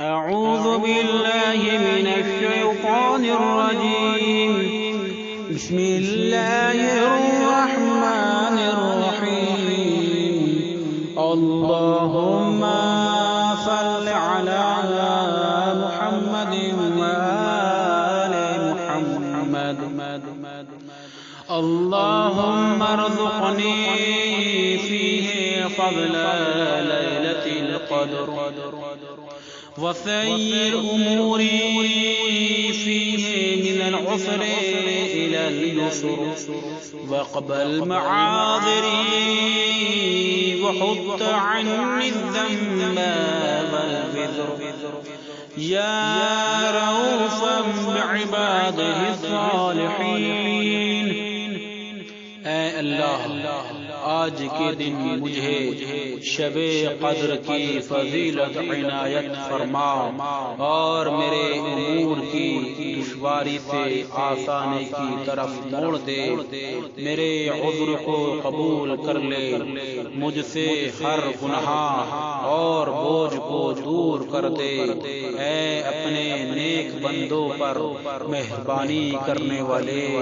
أعوذ بالله من الشيطان الرجيم. بسم الله الرحمن الرحيم. اللهم صل على محمد وآل محمد. اللهم ارزقني فيه فضل ليلة القدر وسير أموري فيه من العسر إلى اليسر واقبل معاذري وحط عني الذنب والوزر يا رؤوفا بعباده الصالحين. اے اللہ، آج کے دن مجھے شب قدر کی فضیلت عنایت فرما اور میرے امور کی دشواری سے آسانی کی طرف موڑ دے. میرے عذر کو قبول کر لے، مجھ سے ہر گناہ اور بوجھ کو دور کر دے. اے اپنے نیک بندوں پر مہربانی کرنے والے،